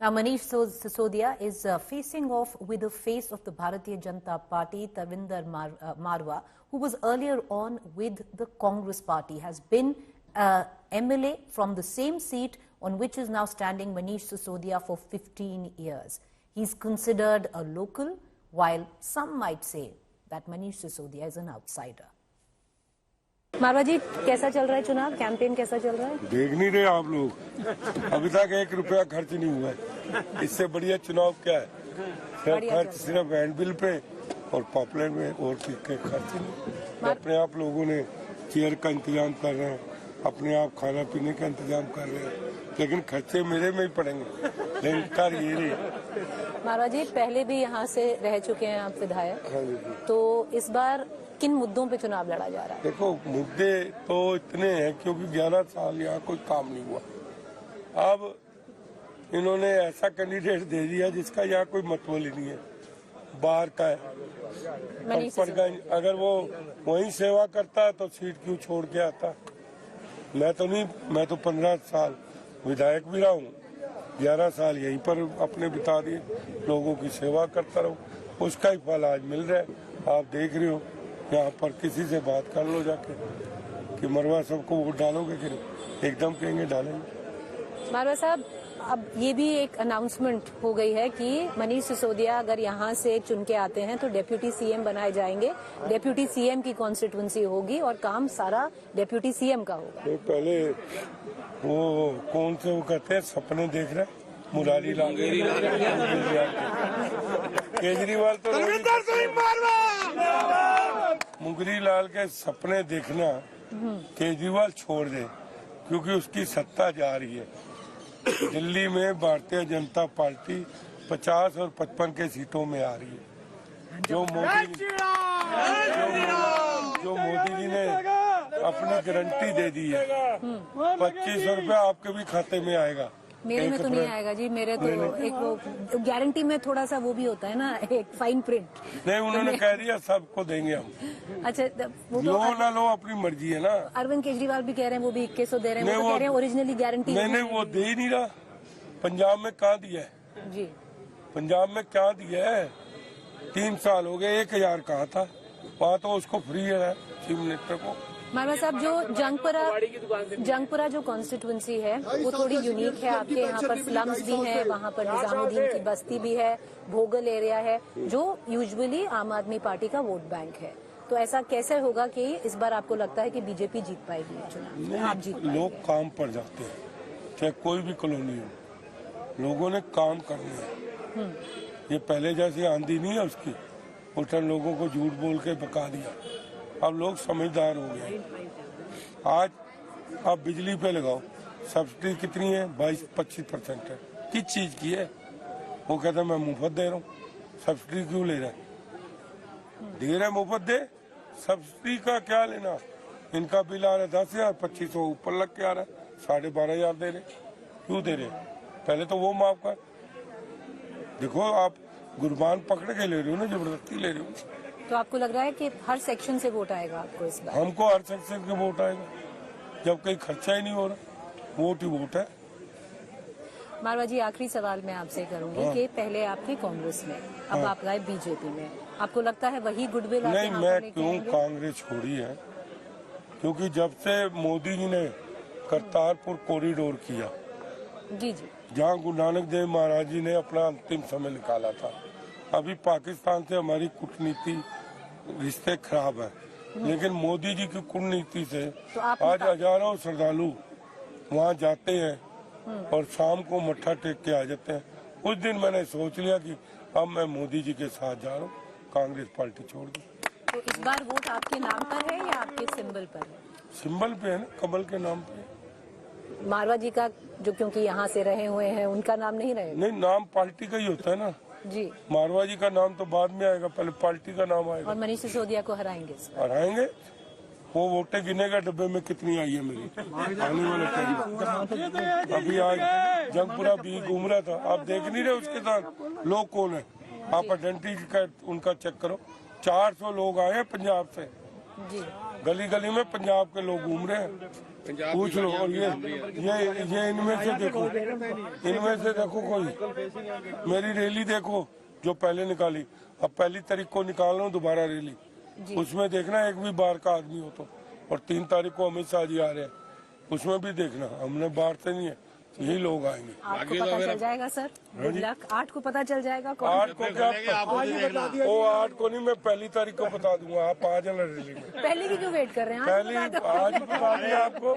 Now, Manish Sisodia is facing off with the face of the Bharatiya Janata Party, Tarvinder Marwa, who was earlier on with the Congress Party, has been MLA from the same seat on which is now standing Manish Sisodia for 15 years. He's considered a local, while some might say that Manish Sisodia is an outsider. मारवा जी, कैसा चल रहा है चुनाव? Campaign कैसा चल रहा है? देख नहीं रहे आप लोग, अभी तक 1 रुपया खर्च नहीं हुआ है। इससे बढ़िया चुनाव क्या है? खर्च सिर्फ हैंड बिल पे और पॉपुलर में, और के खर्च नहीं। अपने आप लोगों ने चेयर का इंतजाम कर रहे हैं, अपने आप खाना पीने का इंतजाम कर रहे हैं, लेकिन खर्चे मेरे में ही पड़ेंगे। लेकिन कर ये नहीं। मारवा जी, पहले भी यहाँ से रह चुके हैं आप विधायक, तो इस बार किन मुद्दों पे चुनाव लड़ा जा रहा है? देखो, मुद्दे तो इतने हैं क्योंकि 11 साल यहाँ कोई काम नहीं हुआ। अब इन्होंने ऐसा कैंडिडेट दे दिया जिसका यहाँ कोई मतलब ही नहीं है, बाहर का है। अगर वो वहीं सेवा करता तो सीट क्यों छोड़ के आता? मैं तो नहीं, मैं तो 15 साल विधायक भी रहा हूँ, 11 साल यहीं पर अपने बिता दिए, लोगों की सेवा करता रहूँ, उसका ही फल आज मिल रहा है। आप देख रहे हो, यहाँ पर किसी से बात कर लो जाके कि मरवा सबको वोट डालोगे कि नहीं, एकदम कहेंगे डालेंगे। मारवा साहब, अब ये भी एक अनाउंसमेंट हो गई है कि मनीष सिसोदिया अगर यहाँ से चुन के आते हैं तो डेप्यूटी सीएम बनाए जाएंगे, डेप्यूटी सीएम की कॉन्स्टिट्यूंसी होगी और काम सारा डेप्यूटी सीएम का होगा। पहले वो कौन से वो कहते हैं सपने देख रहे, मुरारी लाल केजरीवाल तो मुगरी लाल के सपने देखना केजरीवाल छोड़ दे, क्योंकि उसकी सत्ता जा रही है। दिल्ली में भारतीय जनता पार्टी 50 और 55 के सीटों में आ रही है। जो मोदी जी ने अपनी गारंटी दे दी है, 2500 रुपया आपके भी खाते में आएगा। मेरे में तो नहीं आएगा जी, मेरे तो एक वो गारंटी में थोड़ा सा वो भी होता है ना, एक फाइन प्रिंट। नहीं, उन्होंने कह दिया सबको देंगे हम। अच्छा, वो लो ना लो, अपनी मर्जी है ना। अरविंद केजरीवाल भी कह रहे हैं वो भी 2100 दे रहे हैं, वो कह रहे हैं ओरिजिनली गारंटी। नहीं, वो दे ही नहीं रहा। पंजाब में कहाँ दिया है जी? पंजाब में क्या दिया है? 3 साल हो गए, 1000 कहा था, वहाँ तो उसको फ्री है चीफ मिनिस्टर को। मारवा साहब, जो जंगपुरा जो कॉन्स्टिट्यूंसी है वो थोड़ी यूनिक है। आपके यहाँ पर स्लम्स भी हैं, वहाँ पर निजामुद्दीन की बस्ती भी है, भोगल एरिया है, जो यूजुअली आम आदमी पार्टी का वोट बैंक है। तो ऐसा कैसे होगा कि इस बार आपको लगता है कि बीजेपी जीत पाएगी चुनाव? आप जीत पाएंगे? लोग काम पर जाते हैं, चाहे कोई भी कॉलोनी हो, लोगों ने काम करना है। ये पहले जैसी आंधी नहीं है उसकी, उल्टा लोगों को झूठ बोल के बका दिया। अब लोग समझदार हो गए। आज आप बिजली पे लगाओ, सब्सिडी कितनी है? 22-25% है। किस चीज की है? वो कहता है मैं मुफ्त दे रहा हूँ, सब्सिडी क्यों ले रहा है? दे रहे मुफ्त दे, सब्सिडी का क्या लेना? इनका बिल आ रहा है 10,000, 2500 ऊपर लग के आ रहा है, 12,500 दे रहे, क्यों दे रहे? पहले तो वो माफ कर। देखो, आप गुरबान पकड़ के ले रहे हो ना, जबरदस्ती ले रहे हो। तो आपको लग रहा है कि हर सेक्शन से वोट आएगा आपको इस बार? हमको हर सेक्शन के वोट आएगा, जब कहीं खर्चा ही नहीं हो रहा, वोट ही वोट है। मारवा जी, आखिरी सवाल मैं आपसे करूंगी कि पहले आप थे कांग्रेस में, अब आप गए बीजेपी में, आपको लगता है वही गुडविल? नहीं, मैं क्यों कांग्रेस छोड़ी है? क्योंकि जब से मोदी जी ने करतारपुर कॉरिडोर किया, जी, जहाँ गुरु नानक देव महाराज जी ने अपना अंतिम समय निकाला था, अभी पाकिस्तान से हमारी कूटनीति रिश्ते खराब है, लेकिन मोदी जी की कूटनीति से तो आज हजारों श्रद्धालु वहाँ जाते हैं और शाम को मत्था टेक के आ जाते हैं। उस दिन मैंने सोच लिया कि अब मैं मोदी जी के साथ जा रहा हूँ, कांग्रेस पार्टी छोड़ दी। तो इस बार वोट आपके नाम पर है या आपके सिंबल पर है? सिंबल पे है ना, कमल के नाम पे। मारवा जी का जो क्योंकि यहाँ से रहे हुए हैं, उनका नाम नहीं रहेगा? नहीं, नाम पार्टी का ही होता है ना जी। मारवा जी का नाम तो बाद में आएगा, पहले पार्टी का नाम आएगा। और मनीष सिसोदिया को हराएंगे? हराएंगे। वो वोटें गिनेगा डब्बे में कितनी आई है मेरी आने वाले टाइम। अभी आज जंगपुरा भी घूम रहा था, आप देख नहीं रहे उसके साथ लोग कौन है? आप आइडेंटिटी का उनका चेक करो। 400 लोग आए हैं पंजाब से जी। गली गली में पंजाब के लोग घूम रहे हैं, पूछ लो। और ये इनमें से देखो कोई मेरी रैली देखो जो पहले निकाली, अब पहली तारीख को निकाल रहा हूँ दोबारा रैली, उसमें देखना एक भी बाहर का आदमी हो तो। और 3 तारीख को अमित शाह जी आ रहे हैं, उसमें भी देखना, हमने बाहर से नहीं है, यही लोग आएंगे। आपको पता चल जाएगा सर, गुड लक। 8 को पता चल जाएगा। 8 को क्या? वो 8 को नहीं, मैं पहली तारीख को बता दूंगा। आप आ जाना रैली में। पहले की क्यों वेट कर रहे हैं? पहली आज बता दिया आपको।